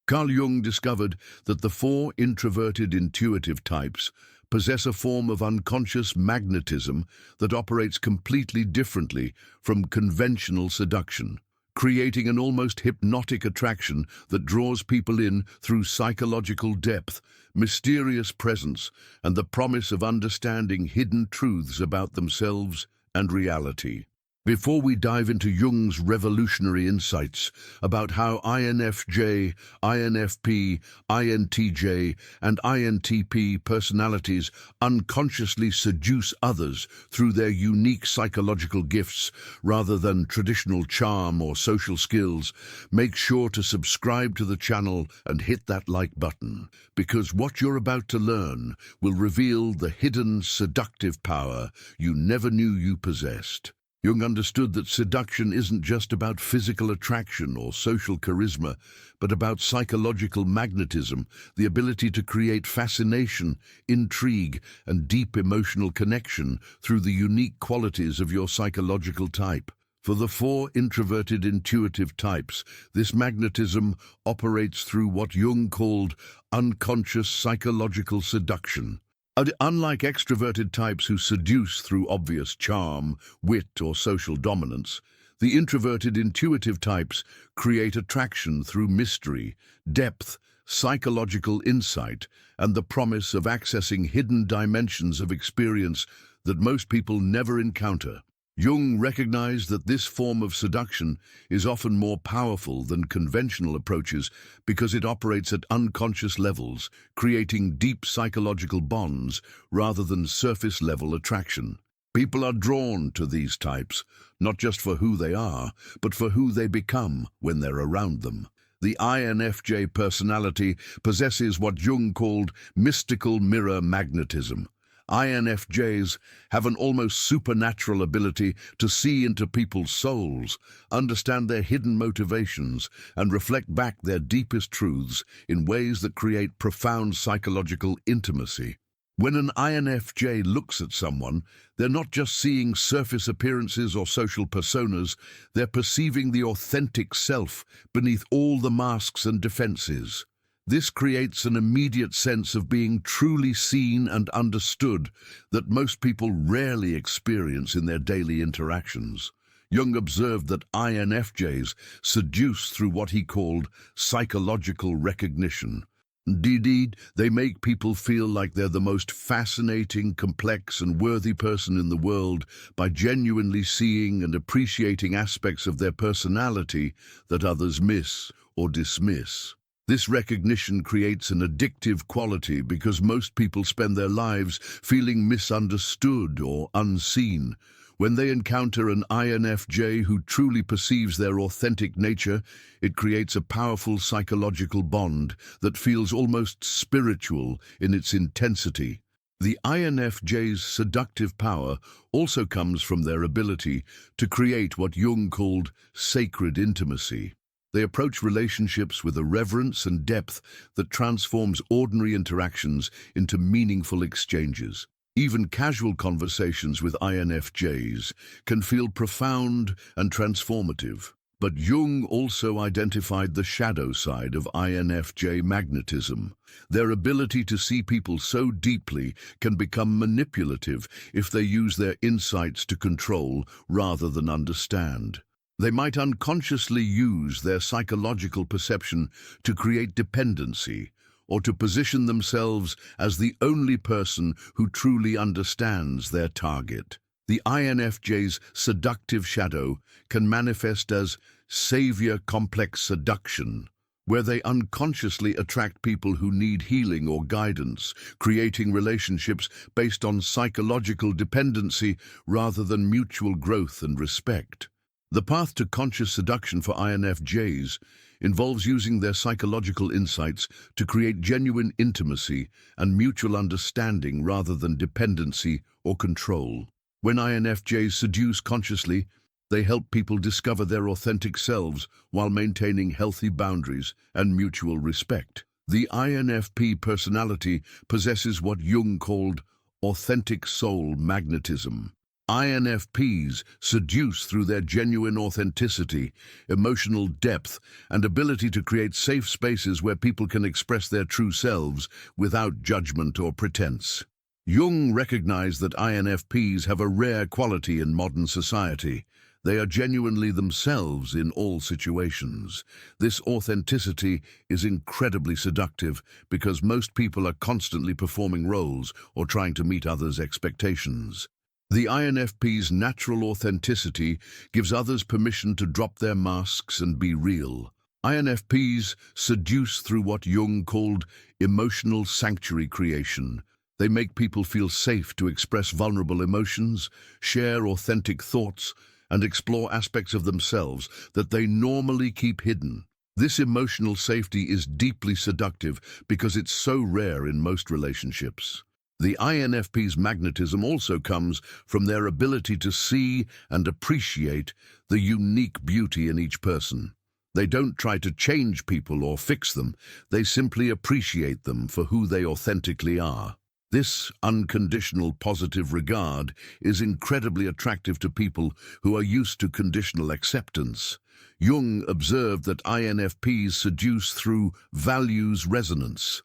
Carl Jung discovered that the four introverted intuitive types possess a form of unconscious magnetism that operates completely differently from conventional seduction, creating an almost hypnotic attraction that draws people in through psychological depth, mysterious presence, and the promise of understanding hidden truths about themselves and reality. Before we dive into Jung's revolutionary insights about how INFJ, INFP, INTJ, and INTP personalities unconsciously seduce others through their unique psychological gifts rather than traditional charm or social skills, make sure to subscribe to the channel and hit that like button, because what you're about to learn will reveal the hidden seductive power you never knew you possessed. Jung understood that seduction isn't just about physical attraction or social charisma, but about psychological magnetism, the ability to create fascination, intrigue, and deep emotional connection through the unique qualities of your psychological type. For the four introverted intuitive types, this magnetism operates through what Jung called unconscious psychological seduction. Unlike extroverted types who seduce through obvious charm, wit, or social dominance, the introverted intuitive types create attraction through mystery, depth, psychological insight, and the promise of accessing hidden dimensions of experience that most people never encounter. Jung recognized that this form of seduction is often more powerful than conventional approaches because it operates at unconscious levels, creating deep psychological bonds rather than surface-level attraction. People are drawn to these types, not just for who they are, but for who they become when they're around them. The INFJ personality possesses what Jung called mystical mirror magnetism. INFJs have an almost supernatural ability to see into people's souls, understand their hidden motivations, and reflect back their deepest truths in ways that create profound psychological intimacy. When an INFJ looks at someone, they're not just seeing surface appearances or social personas, they're perceiving the authentic self beneath all the masks and defenses. This creates an immediate sense of being truly seen and understood that most people rarely experience in their daily interactions. Jung observed that INFJs seduce through what he called psychological recognition. Indeed, they make people feel like they're the most fascinating, complex, and worthy person in the world by genuinely seeing and appreciating aspects of their personality that others miss or dismiss. This recognition creates an addictive quality because most people spend their lives feeling misunderstood or unseen. When they encounter an INFJ who truly perceives their authentic nature, it creates a powerful psychological bond that feels almost spiritual in its intensity. The INFJ's seductive power also comes from their ability to create what Jung called sacred intimacy. They approach relationships with a reverence and depth that transforms ordinary interactions into meaningful exchanges. Even casual conversations with INFJs can feel profound and transformative. But Jung also identified the shadow side of INFJ magnetism. Their ability to see people so deeply can become manipulative if they use their insights to control rather than understand. They might unconsciously use their psychological perception to create dependency or to position themselves as the only person who truly understands their target. The INFJ's seductive shadow can manifest as savior complex seduction, where they unconsciously attract people who need healing or guidance, creating relationships based on psychological dependency rather than mutual growth and respect. The path to conscious seduction for INFJs involves using their psychological insights to create genuine intimacy and mutual understanding rather than dependency or control. When INFJs seduce consciously, they help people discover their authentic selves while maintaining healthy boundaries and mutual respect. The INFP personality possesses what Jung called authentic soul magnetism. INFPs seduce through their genuine authenticity, emotional depth, and ability to create safe spaces where people can express their true selves without judgment or pretense. Jung recognized that INFPs have a rare quality in modern society. They are genuinely themselves in all situations. This authenticity is incredibly seductive because most people are constantly performing roles or trying to meet others' expectations. The INFP's natural authenticity gives others permission to drop their masks and be real. INFPs seduce through what Jung called emotional sanctuary creation. They make people feel safe to express vulnerable emotions, share authentic thoughts, and explore aspects of themselves that they normally keep hidden. This emotional safety is deeply seductive because it's so rare in most relationships. The INFP's magnetism also comes from their ability to see and appreciate the unique beauty in each person. They don't try to change people or fix them, they simply appreciate them for who they authentically are. This unconditional positive regard is incredibly attractive to people who are used to conditional acceptance. Jung observed that INFPs seduce through values resonance.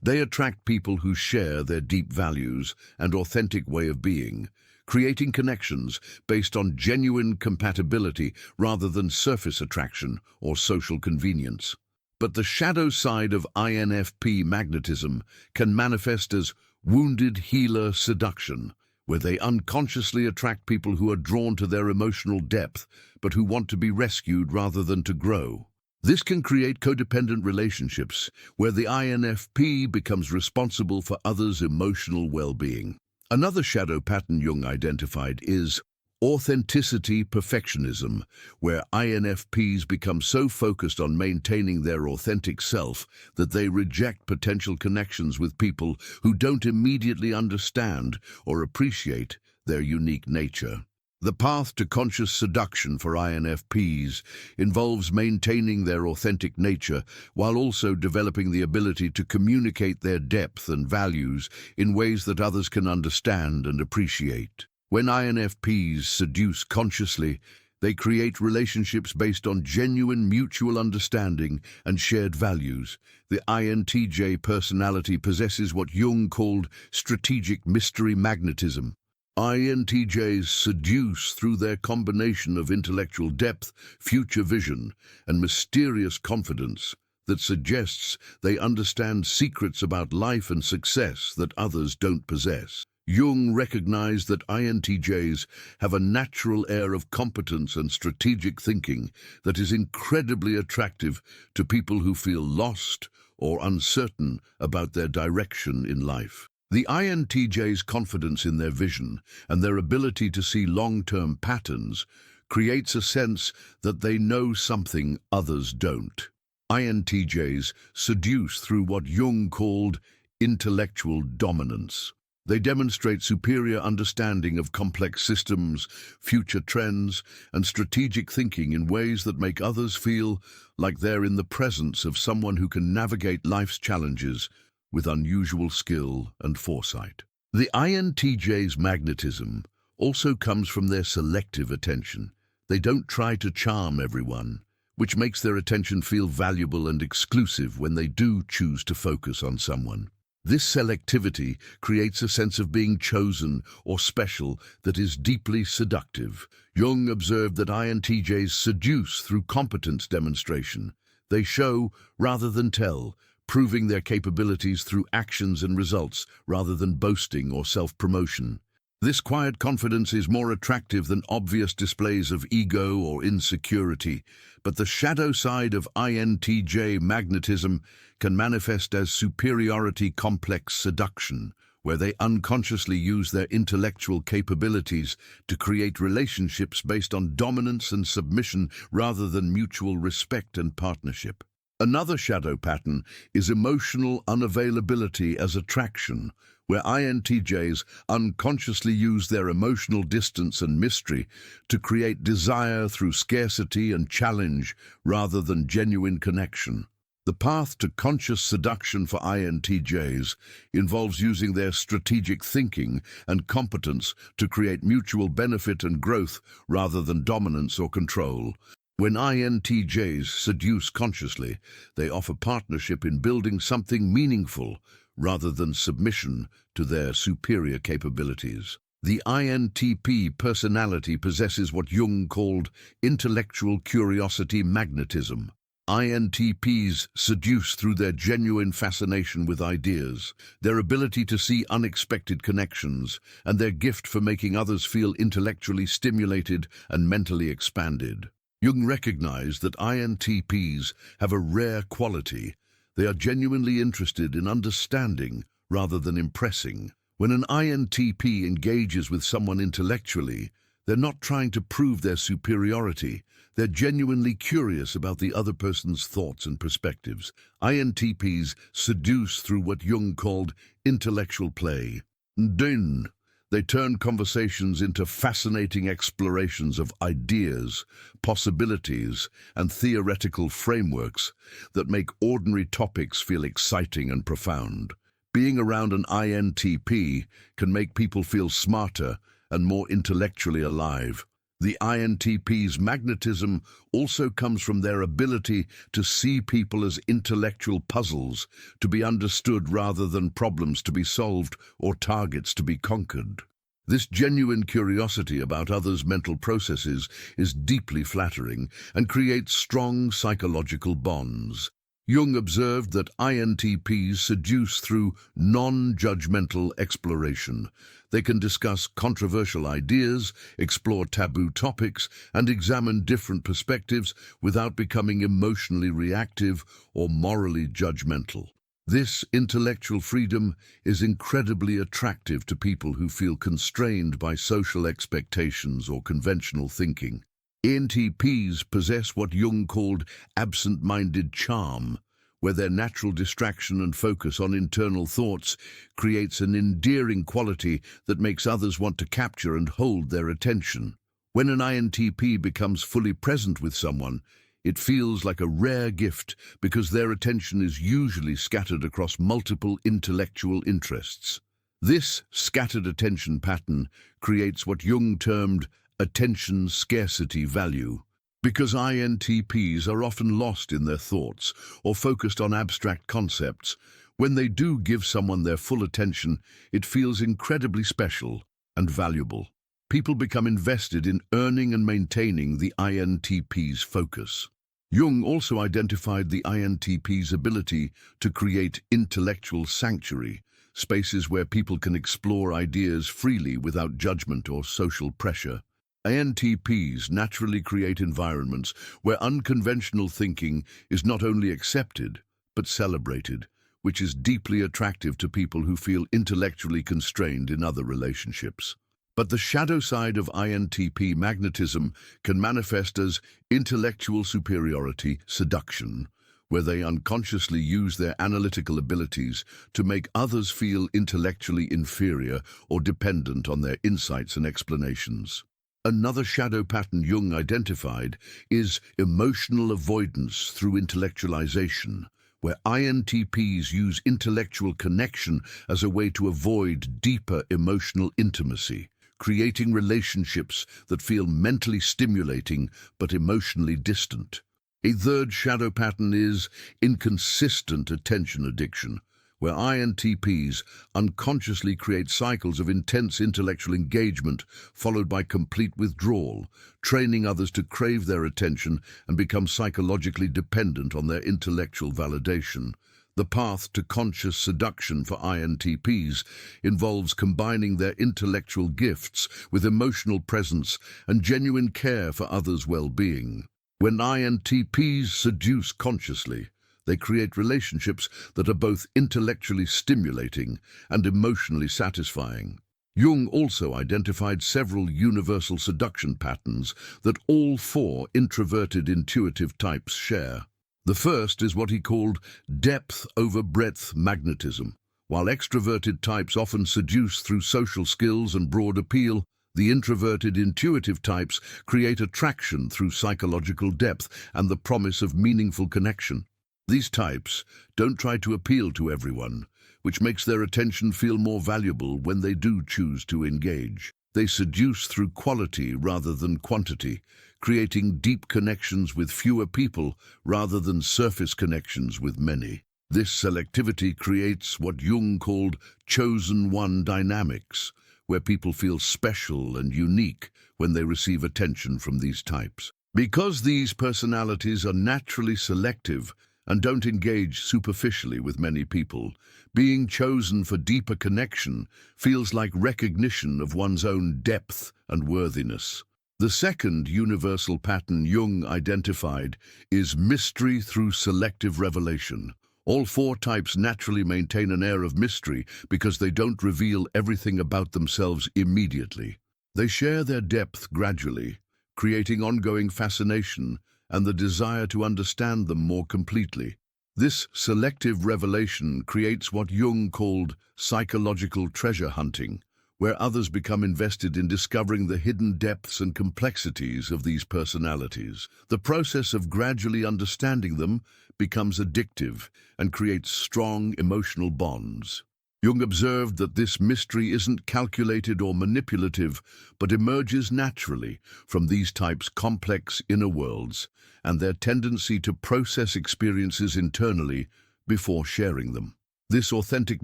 They attract people who share their deep values and authentic way of being, creating connections based on genuine compatibility rather than surface attraction or social convenience. But the shadow side of INFP magnetism can manifest as wounded healer seduction, where they unconsciously attract people who are drawn to their emotional depth, but who want to be rescued rather than to grow. This can create codependent relationships, where the INFP becomes responsible for others' emotional well-being. Another shadow pattern Jung identified is authenticity perfectionism, where INFPs become so focused on maintaining their authentic self that they reject potential connections with people who don't immediately understand or appreciate their unique nature. The path to conscious seduction for INFPs involves maintaining their authentic nature while also developing the ability to communicate their depth and values in ways that others can understand and appreciate. When INFPs seduce consciously, they create relationships based on genuine mutual understanding and shared values. The INTJ personality possesses what Jung called strategic mystery magnetism. INTJs seduce through their combination of intellectual depth, future vision, and mysterious confidence that suggests they understand secrets about life and success that others don't possess. Jung recognized that INTJs have a natural air of competence and strategic thinking that is incredibly attractive to people who feel lost or uncertain about their direction in life. The INTJ's confidence in their vision and their ability to see long-term patterns creates a sense that they know something others don't. INTJs seduce through what Jung called intellectual dominance. They demonstrate superior understanding of complex systems, future trends, and strategic thinking in ways that make others feel like they're in the presence of someone who can navigate life's challenges with unusual skill and foresight. The INTJ's magnetism also comes from their selective attention. They don't try to charm everyone, which makes their attention feel valuable and exclusive when they do choose to focus on someone. This selectivity creates a sense of being chosen or special that is deeply seductive. Jung observed that INTJs seduce through competence demonstration. They show rather than tell, proving their capabilities through actions and results rather than boasting or self-promotion. This quiet confidence is more attractive than obvious displays of ego or insecurity, but the shadow side of INTJ magnetism can manifest as superiority complex seduction, where they unconsciously use their intellectual capabilities to create relationships based on dominance and submission rather than mutual respect and partnership. Another shadow pattern is emotional unavailability as attraction, where INTJs unconsciously use their emotional distance and mystery to create desire through scarcity and challenge rather than genuine connection. The path to conscious seduction for INTJs involves using their strategic thinking and competence to create mutual benefit and growth rather than dominance or control. When INTJs seduce consciously, they offer partnership in building something meaningful rather than submission to their superior capabilities. The INTP personality possesses what Jung called intellectual curiosity magnetism. INTPs seduce through their genuine fascination with ideas, their ability to see unexpected connections, and their gift for making others feel intellectually stimulated and mentally expanded. Jung recognized that INTPs have a rare quality. They are genuinely interested in understanding rather than impressing. When an INTP engages with someone intellectually, they're not trying to prove their superiority. They're genuinely curious about the other person's thoughts and perspectives. INTPs seduce through what Jung called intellectual play. Then, they turn conversations into fascinating explorations of ideas, possibilities, and theoretical frameworks that make ordinary topics feel exciting and profound. Being around an INTP can make people feel smarter and more intellectually alive. The INTP's magnetism also comes from their ability to see people as intellectual puzzles to be understood rather than problems to be solved or targets to be conquered. This genuine curiosity about others' mental processes is deeply flattering and creates strong psychological bonds. Jung observed that INTPs seduce through non-judgmental exploration. They can discuss controversial ideas, explore taboo topics, and examine different perspectives without becoming emotionally reactive or morally judgmental. This intellectual freedom is incredibly attractive to people who feel constrained by social expectations or conventional thinking. INTPs possess what Jung called absent-minded charm, where their natural distraction and focus on internal thoughts creates an endearing quality that makes others want to capture and hold their attention. When an INTP becomes fully present with someone, it feels like a rare gift because their attention is usually scattered across multiple intellectual interests. This scattered attention pattern creates what Jung termed attention scarcity value. Because INTPs are often lost in their thoughts or focused on abstract concepts, when they do give someone their full attention, it feels incredibly special and valuable. People become invested in earning and maintaining the INTP's focus. Jung also identified the INTP's ability to create intellectual sanctuary, spaces where people can explore ideas freely without judgment or social pressure. INTPs naturally create environments where unconventional thinking is not only accepted, but celebrated, which is deeply attractive to people who feel intellectually constrained in other relationships. But the shadow side of INTP magnetism can manifest as intellectual superiority, seduction, where they unconsciously use their analytical abilities to make others feel intellectually inferior or dependent on their insights and explanations. Another shadow pattern Jung identified is emotional avoidance through intellectualization, where INTPs use intellectual connection as a way to avoid deeper emotional intimacy, creating relationships that feel mentally stimulating but emotionally distant. A third shadow pattern is inconsistent attention addiction, where INTPs unconsciously create cycles of intense intellectual engagement followed by complete withdrawal, training others to crave their attention and become psychologically dependent on their intellectual validation. The path to conscious seduction for INTPs involves combining their intellectual gifts with emotional presence and genuine care for others' well-being. When INTPs seduce consciously, they create relationships that are both intellectually stimulating and emotionally satisfying. Jung also identified several universal seduction patterns that all four introverted intuitive types share. The first is what he called depth over breadth magnetism. While extroverted types often seduce through social skills and broad appeal, the introverted intuitive types create attraction through psychological depth and the promise of meaningful connection. These types don't try to appeal to everyone, which makes their attention feel more valuable when they do choose to engage. They seduce through quality rather than quantity, creating deep connections with fewer people rather than surface connections with many. This selectivity creates what Jung called chosen one dynamics, where people feel special and unique when they receive attention from these types. Because these personalities are naturally selective and don't engage superficially with many people, being chosen for deeper connection feels like recognition of one's own depth and worthiness. The second universal pattern Jung identified is mystery through selective revelation. All four types naturally maintain an air of mystery because they don't reveal everything about themselves immediately. They share their depth gradually, creating ongoing fascination and the desire to understand them more completely. This selective revelation creates what Jung called psychological treasure hunting, where others become invested in discovering the hidden depths and complexities of these personalities. The process of gradually understanding them becomes addictive and creates strong emotional bonds. Jung observed that this mystery isn't calculated or manipulative, but emerges naturally from these types' complex inner worlds and their tendency to process experiences internally before sharing them. This authentic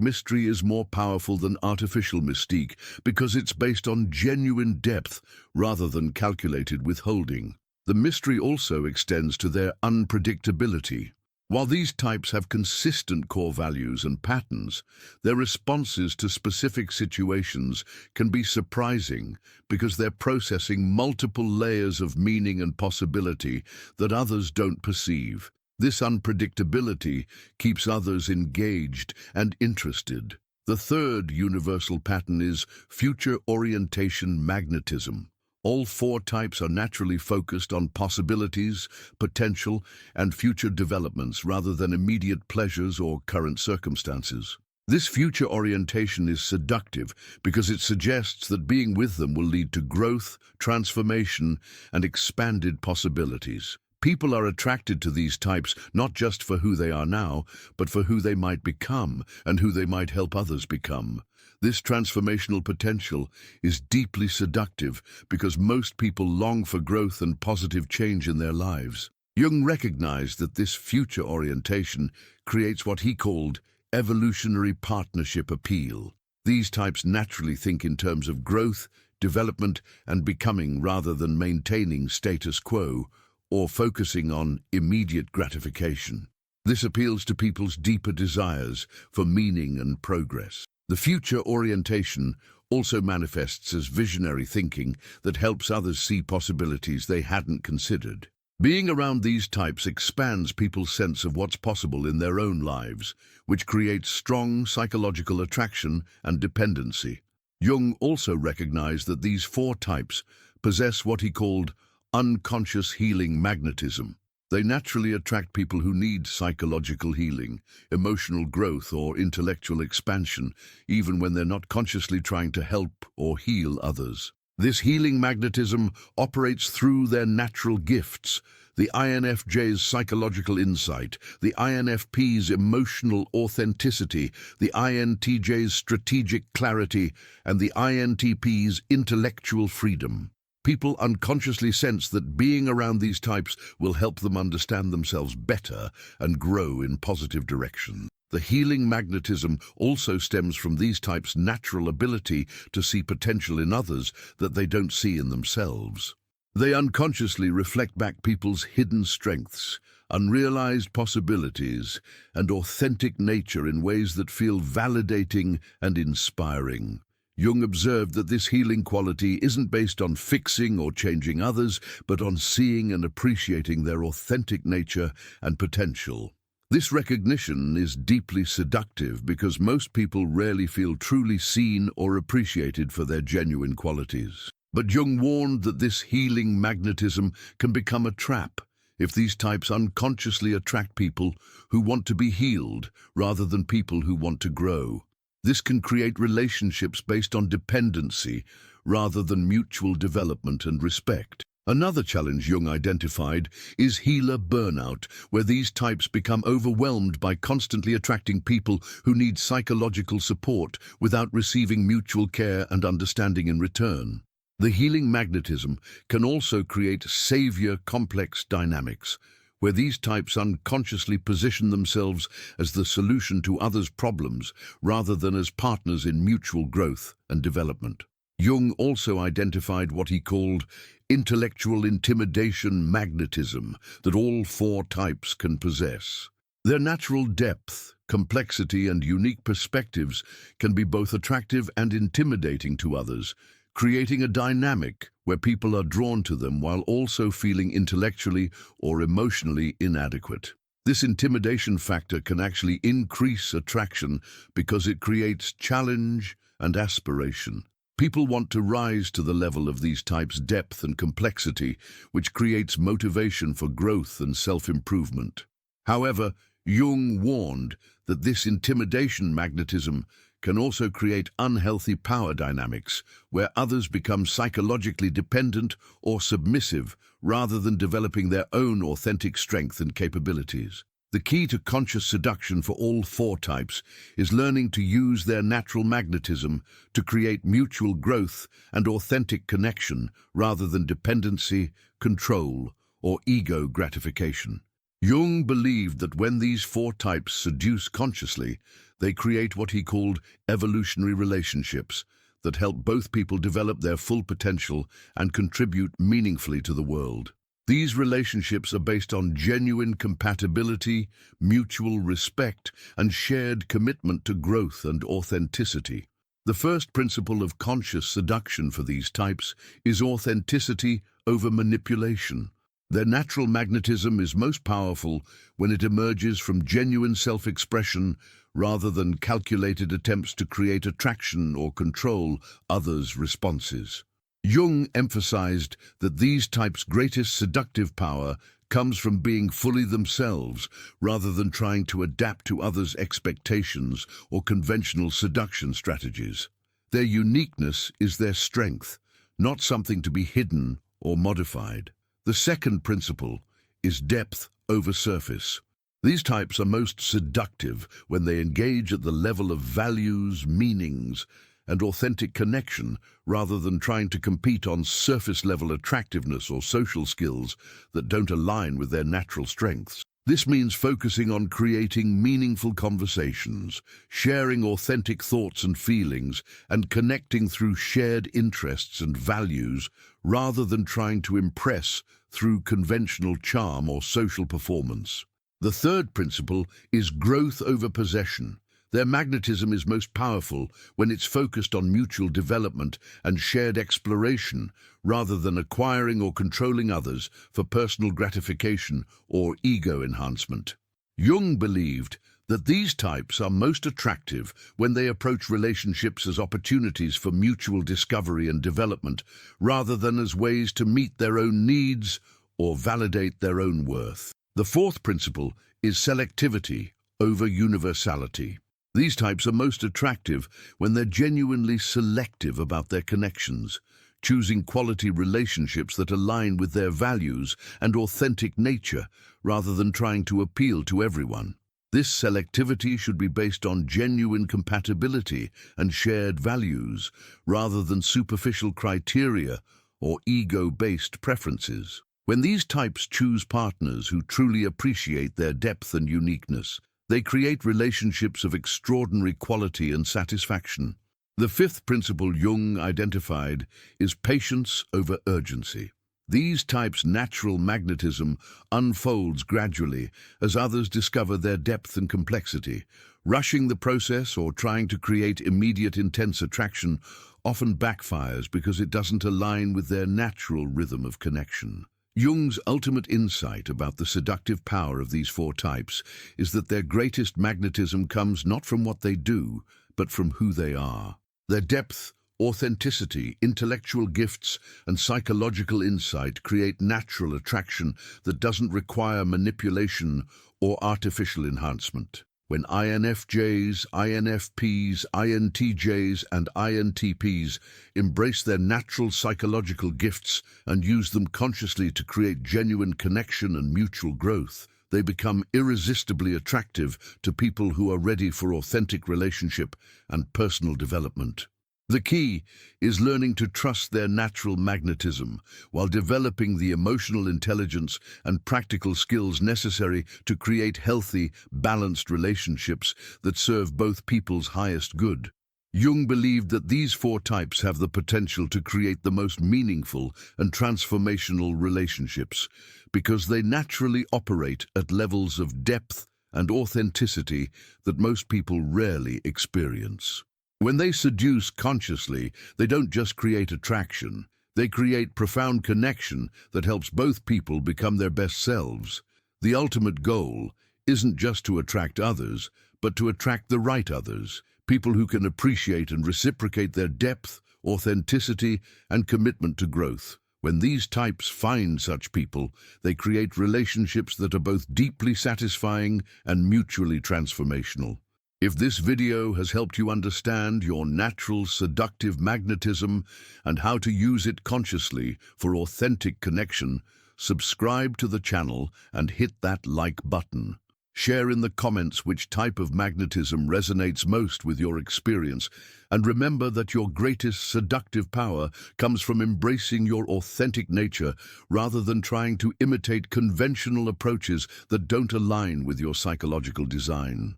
mystery is more powerful than artificial mystique because it's based on genuine depth rather than calculated withholding. The mystery also extends to their unpredictability. While these types have consistent core values and patterns, their responses to specific situations can be surprising because they're processing multiple layers of meaning and possibility that others don't perceive. This unpredictability keeps others engaged and interested. The third universal pattern is future orientation magnetism. All four types are naturally focused on possibilities, potential, and future developments rather than immediate pleasures or current circumstances. This future orientation is seductive because it suggests that being with them will lead to growth, transformation, and expanded possibilities. People are attracted to these types not just for who they are now, but for who they might become and who they might help others become. This transformational potential is deeply seductive because most people long for growth and positive change in their lives. Jung recognized that this future orientation creates what he called evolutionary partnership appeal. These types naturally think in terms of growth, development, and becoming rather than maintaining status quo or focusing on immediate gratification. This appeals to people's deeper desires for meaning and progress. The future orientation also manifests as visionary thinking that helps others see possibilities they hadn't considered. Being around these types expands people's sense of what's possible in their own lives, which creates strong psychological attraction and dependency. Jung also recognized that these four types possess what he called unconscious healing magnetism. They naturally attract people who need psychological healing, emotional growth, or intellectual expansion, even when they're not consciously trying to help or heal others. This healing magnetism operates through their natural gifts: the INFJ's psychological insight, the INFP's emotional authenticity, the INTJ's strategic clarity, and the INTP's intellectual freedom. People unconsciously sense that being around these types will help them understand themselves better and grow in positive direction. The healing magnetism also stems from these types' natural ability to see potential in others that they don't see in themselves. They unconsciously reflect back people's hidden strengths, unrealized possibilities, and authentic nature in ways that feel validating and inspiring. Jung observed that this healing quality isn't based on fixing or changing others, but on seeing and appreciating their authentic nature and potential. This recognition is deeply seductive because most people rarely feel truly seen or appreciated for their genuine qualities. But Jung warned that this healing magnetism can become a trap if these types unconsciously attract people who want to be healed rather than people who want to grow. This can create relationships based on dependency rather than mutual development and respect. Another challenge Jung identified is healer burnout, where these types become overwhelmed by constantly attracting people who need psychological support without receiving mutual care and understanding in return. The healing magnetism can also create savior complex dynamics, where these types unconsciously position themselves as the solution to others' problems rather than as partners in mutual growth and development. Jung also identified what he called intellectual intimidation magnetism that all four types can possess. Their natural depth, complexity, and unique perspectives can be both attractive and intimidating to others, creating a dynamic where people are drawn to them while also feeling intellectually or emotionally inadequate. This intimidation factor can actually increase attraction because it creates challenge and aspiration. People want to rise to the level of these types' depth and complexity, which creates motivation for growth and self-improvement. However, Jung warned that this intimidation magnetism can also create unhealthy power dynamics, where others become psychologically dependent or submissive rather than developing their own authentic strength and capabilities. The key to conscious seduction for all four types is learning to use their natural magnetism to create mutual growth and authentic connection rather than dependency, control, or ego gratification. Jung believed that when these four types seduce consciously, they create what he called evolutionary relationships that help both people develop their full potential and contribute meaningfully to the world. These relationships are based on genuine compatibility, mutual respect, and shared commitment to growth and authenticity. The first principle of conscious seduction for these types is authenticity over manipulation. Their natural magnetism is most powerful when it emerges from genuine self-expression rather than calculated attempts to create attraction or control others' responses. Jung emphasized that these types' greatest seductive power comes from being fully themselves rather than trying to adapt to others' expectations or conventional seduction strategies. Their uniqueness is their strength, not something to be hidden or modified. The second principle is depth over surface. These types are most seductive when they engage at the level of values, meanings, and authentic connection rather than trying to compete on surface-level attractiveness or social skills that don't align with their natural strengths. This means focusing on creating meaningful conversations, sharing authentic thoughts and feelings, and connecting through shared interests and values rather than trying to impress through conventional charm or social performance. The third principle is growth over possession. Their magnetism is most powerful when it's focused on mutual development and shared exploration rather than acquiring or controlling others for personal gratification or ego enhancement. Jung believed that these types are most attractive when they approach relationships as opportunities for mutual discovery and development rather than as ways to meet their own needs or validate their own worth. The fourth principle is selectivity over universality. These types are most attractive when they're genuinely selective about their connections, choosing quality relationships that align with their values and authentic nature rather than trying to appeal to everyone. This selectivity should be based on genuine compatibility and shared values rather than superficial criteria or ego-based preferences. When these types choose partners who truly appreciate their depth and uniqueness, they create relationships of extraordinary quality and satisfaction. The fifth principle Jung identified is patience over urgency. These types' natural magnetism unfolds gradually as others discover their depth and complexity. Rushing the process or trying to create immediate intense attraction often backfires because it doesn't align with their natural rhythm of connection. Jung's ultimate insight about the seductive power of these four types is that their greatest magnetism comes not from what they do, but from who they are. Their depth, authenticity, intellectual gifts, and psychological insight create natural attraction that doesn't require manipulation or artificial enhancement. When INFJs, INFPs, INTJs, and INTPs embrace their natural psychological gifts and use them consciously to create genuine connection and mutual growth, they become irresistibly attractive to people who are ready for authentic relationship and personal development. The key is learning to trust their natural magnetism while developing the emotional intelligence and practical skills necessary to create healthy, balanced relationships that serve both people's highest good. Jung believed that these four types have the potential to create the most meaningful and transformational relationships because they naturally operate at levels of depth and authenticity that most people rarely experience. When they seduce consciously, they don't just create attraction, they create profound connection that helps both people become their best selves. The ultimate goal isn't just to attract others, but to attract the right others, people who can appreciate and reciprocate their depth, authenticity, and commitment to growth. When these types find such people, they create relationships that are both deeply satisfying and mutually transformational. If this video has helped you understand your natural seductive magnetism and how to use it consciously for authentic connection, subscribe to the channel and hit that like button. Share in the comments which type of magnetism resonates most with your experience, and remember that your greatest seductive power comes from embracing your authentic nature rather than trying to imitate conventional approaches that don't align with your psychological design.